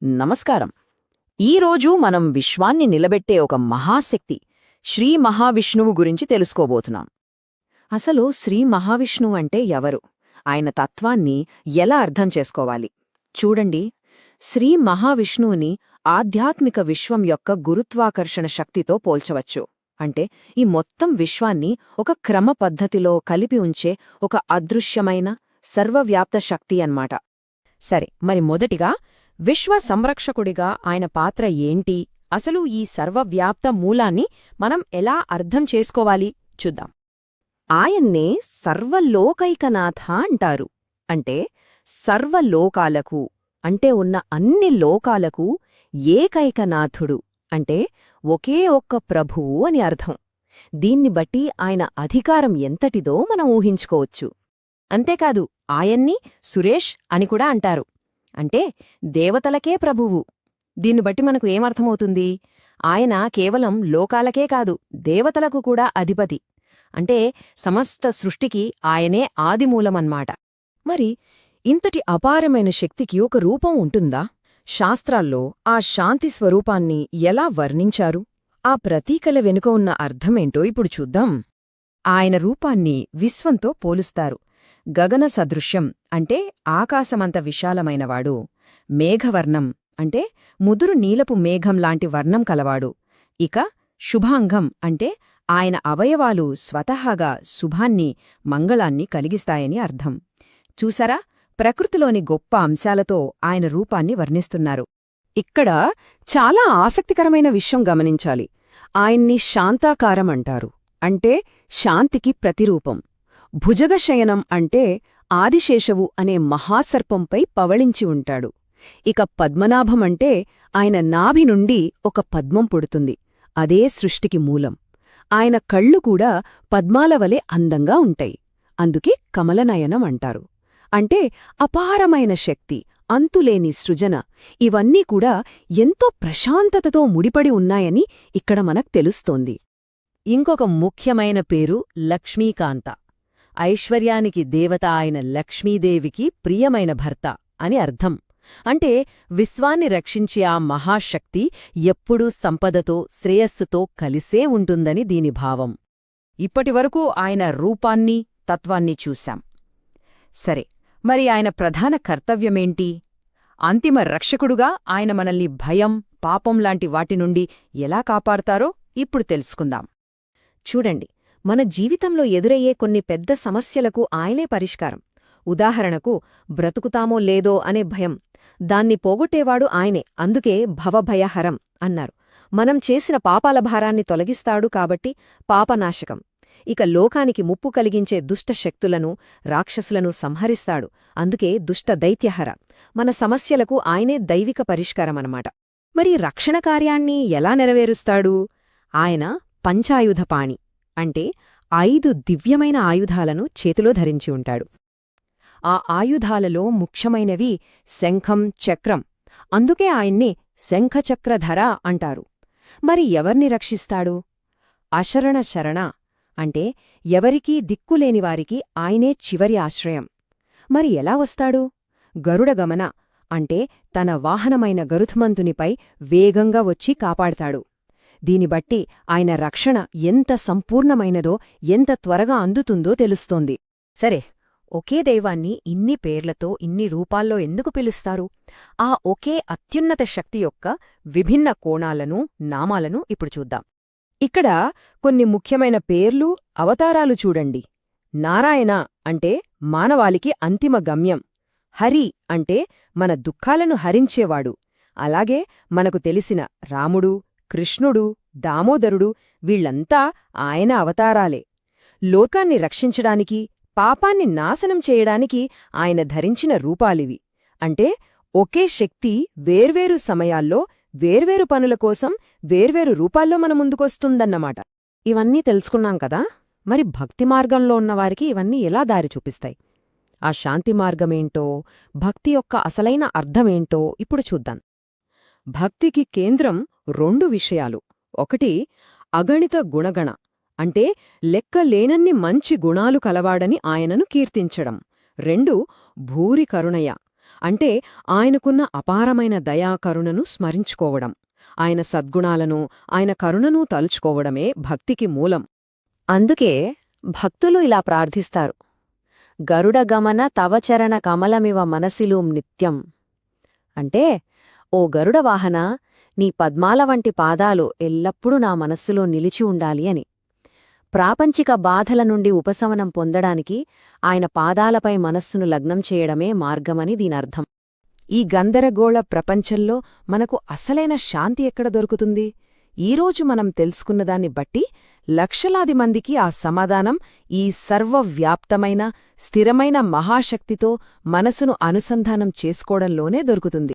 నమస్కారం. ఈరోజు మనం విశ్వాన్ని నిలబెట్టే ఒక మహాశక్తి శ్రీ మహావిష్ణువు గురించి తెలుసుకోబోతున్నాం. అసలు శ్రీ మహావిష్ణువు అంటే ఎవరు? ఆయన తత్వాన్ని ఎలా అర్థం చేసుకోవాలి? చూడండి, శ్రీ మహావిష్ణువుని ఆధ్యాత్మిక విశ్వం యొక్క గురుత్వాకర్షణ శక్తితో పోల్చవచ్చు. అంటే ఈ మొత్తం విశ్వాన్ని ఒక క్రమ పద్ధతిలో కలిపి ఉంచే ఒక అదృశ్యమైన సర్వవ్యాప్త శక్తి అన్నమాట. సరే, మరి మొదటిగా విశ్వ సంరక్షకుడిగా ఆయన పాత్ర ఏంటి? అసలు ఈ సర్వవ్యాప్త మూలాన్ని మనం ఎలా అర్థం చేసుకోవాలి చూద్దాం. ఆయన్నే సర్వలోకైకనాథ అంటారు. అంటే సర్వలోకాలకు, అంటే ఉన్న అన్ని లోకాలకు ఏకైకనాథుడు, అంటే ఒకే ఒక్క ప్రభువు అని అర్థం. దీన్ని బట్టి ఆయన అధికారం ఎంతటిదో మనం ఊహించుకోవచ్చు. అంతేకాదు, ఆయన్ని సురేష్ అని కూడా అంటారు. అంటే దేవతలకే ప్రభువు. దీన్ని బట్టి మనకు ఏమర్థమవుతుంది? ఆయన కేవలం లోకాలకే కాదు, దేవతలకు కూడా అధిపతి. అంటే సమస్త సృష్టికి ఆయనే ఆదిమూలమన్మాట. మరి ఇంతటి అపారమైన శక్తికి ఒక రూపం ఉంటుందా? శాస్త్రాల్లో ఆ శాంతి స్వరూపాన్ని ఎలా వర్ణించారు? ఆ ప్రతీకల వెనుక ఉన్న అర్థమేంటో ఇప్పుడు చూద్దాం. ఆయన రూపాన్ని విశ్వంతో పోలుస్తారు. గగన సదృశ్యం అంటే ఆకాశమంత విశాలమైనవాడు. మేఘవర్ణం అంటే ముదురు నీలపు మేఘంలాంటి వర్ణం కలవాడు. ఇక శుభాంగం అంటే ఆయన అవయవాలు స్వతహాగా శుభాన్ని, మంగళాన్ని కలిగిస్తాయని అర్థం. చూసారా, ప్రకృతిలోని గొప్ప అంశాలతో ఆయన రూపాన్ని వర్ణిస్తున్నారు. ఇక్కడ చాలా ఆసక్తికరమైన విషయం గమనించాలి. ఆయన్ని శాంతాకారం అంటారు. అంటే శాంతికి ప్రతిరూపం. భుజగశయనం అంటే ఆదిశేషవు అనే మహాసర్పంపై పవళించి ఉంటాడు. ఇక పద్మనాభం అంటే ఆయన నాభి నుండి ఒక పద్మం పుడుతుంది. అదే సృష్టికి మూలం. ఆయన కళ్ళు కూడా పద్మాలవలే అందంగా ఉంటాయి. అందుకే కమలనయనం అంటారు. అంటే అపారమైన శక్తి, అంతులేని సృజన, ఇవన్నీ కూడా ఎంతో ప్రశాంతతతో ముడిపడి ఉన్నాయని ఇక్కడ మనకు తెలుస్తోంది. ఇంకొక ముఖ్యమైన పేరు లక్ష్మీకాంత. ఐశ్వర్యానికి దేవత ఆయన లక్ష్మీదేవికి ప్రియమైన భర్త అని అర్థం. అంటే విశ్వాన్ని రక్షించే ఆ మహాశక్తి ఎప్పుడూ సంపదతో, శ్రేయస్సుతో కలిసే ఉంటుందని దీని భావం. ఇప్పటివరకు ఆయన రూపాన్ని, తత్వాన్ని చూశాం. సరే, మరి ఆయన ప్రధాన కర్తవ్యమేంటి? అంతిమ రక్షకుడుగా ఆయన మనల్ని భయం, పాపంలాంటి వాటి నుండి ఎలా కాపాడతారో ఇప్పుడు తెలుసుకుందాం. చూడండి, మన జీవితంలో ఎదురయ్యే కొన్ని పెద్ద సమస్యలకు ఆయనే పరిష్కారం. ఉదాహరణకు, బ్రతుకుతామో లేదో అనే భయం. దాన్ని పోగొట్టేవాడు ఆయనే. అందుకే భవభయహరం అన్నారు. మనం చేసిన పాపాల భారాన్ని తొలగిస్తాడు కాబట్టి పాపనాశకం. ఇక లోకానికి ముప్పు కలిగించే దుష్ట శక్తులను, రాక్షసులను సంహరిస్తాడు. అందుకే దుష్ట దైత్యహర. మన సమస్యలకు ఆయనే దైవిక పరిష్కారమన్నమాట. మరి రక్షణ కార్యాన్ని ఎలా నెరవేరుస్తాడు? ఆయన పంచాయుధపాణి, అంటే 5 దివ్యమైన ఆయుధాలను చేతిలో ధరించి ఉంటాడు. ఆ ఆయుధాలలో ముఖ్యమైనవి శంఖం, చక్రం. అందుకే ఆయన్ని శంఖచక్రధర అంటారు. మరి ఎవర్ని రక్షిస్తాడు? అశరణ శరణ, అంటే ఎవరికీ దిక్కులేనివారికి ఆయనే చివరి ఆశ్రయం. మరి ఎలా వస్తాడు? గరుడగమన, అంటే తన వాహనమైన గరుత్మంతునిపై వేగంగా వచ్చి కాపాడతాడు. దీనిబట్టి ఆయన రక్షణ ఎంత సంపూర్ణమైనదో, ఎంత త్వరగా అందుతుందో తెలుస్తోంది. సరే, ఒకే దైవాన్ని ఇన్ని పేర్లతో, ఇన్ని రూపాల్లో ఎందుకు పిలుస్తారు? ఆ ఒకే అత్యున్నత శక్తి యొక్క విభిన్న కోణాలను, నామాలను ఇప్పుడు చూద్దాం. ఇక్కడ కొన్ని ముఖ్యమైన పేర్లు, అవతారాలు చూడండి. నారాయణ అంటే మానవాళికి అంతిమ గమ్యం. హరి అంటే మన దుఃఖాలను హరించేవాడు. అలాగే మనకు తెలిసిన రాముడు, కృష్ణుడు, దామోదరుడు, వీళ్లంతా ఆయన అవతారాలే. లోకాన్ని రక్షించడానికి, పాపాన్ని నాశనం చేయడానికి ఆయన ధరించిన రూపాలివి. అంటే ఒకే శక్తి వేర్వేరు సమయాల్లో, వేర్వేరు పనుల కోసం, వేర్వేరు రూపాల్లో మన ముందుకొస్తుందన్నమాట. ఇవన్నీ తెలుసుకున్నాం కదా. మరి భక్తి మార్గంలో ఉన్నవారికి ఇవన్నీ ఎలా దారి చూపిస్తాయి? ఆ శాంతి మార్గమేంటో, భక్తి యొక్క అసలైన అర్థమేంటో ఇప్పుడు చూద్దాం. భక్తికి కేంద్రం 2 విషయాలు. ఒకటి, అగణిత గుణగణ, అంటే లెక్కలేనన్ని మంచి గుణాలు కలవాడని ఆయనను కీర్తించడం. 2, భూరి కరుణయ, అంటే ఆయనకున్న అపారమైన దయాకరుణను స్మరించుకోవడం, ఆయన సద్గుణాలను, ఆయన కరుణను తలుచుకోవడమే భక్తికి మూలం. అందుకే భక్తులు ఇలా ప్రార్థిస్తారు: గరుడగమన తవచరణ కమలమివ మనసిలూం నిత్యం. అంటే, ఓ గరుడవాహన, నీ పద్మాల వంటి పాదాలు ఎల్లప్పుడూ నా మనస్సులో నిలిచి ఉండాలి అని. ప్రాపంచిక బాధల నుండి ఉపశమనం పొందడానికి ఆయన పాదాలపై మనస్సును లగ్నం చేయడమే మార్గమని దీనర్థం. ఈ గందరగోళ ప్రపంచంలో మనకు అసలైన శాంతి ఎక్కడ దొరుకుతుంది? ఈరోజు మనం తెలుసుకున్నదాన్ని బట్టి లక్షలాది మందికి ఆ సమాధానం ఈ సర్వవ్యాప్తమైన, స్థిరమైన మహాశక్తితో మనసును అనుసంధానం చేసుకోవడంలోనే దొరుకుతుంది.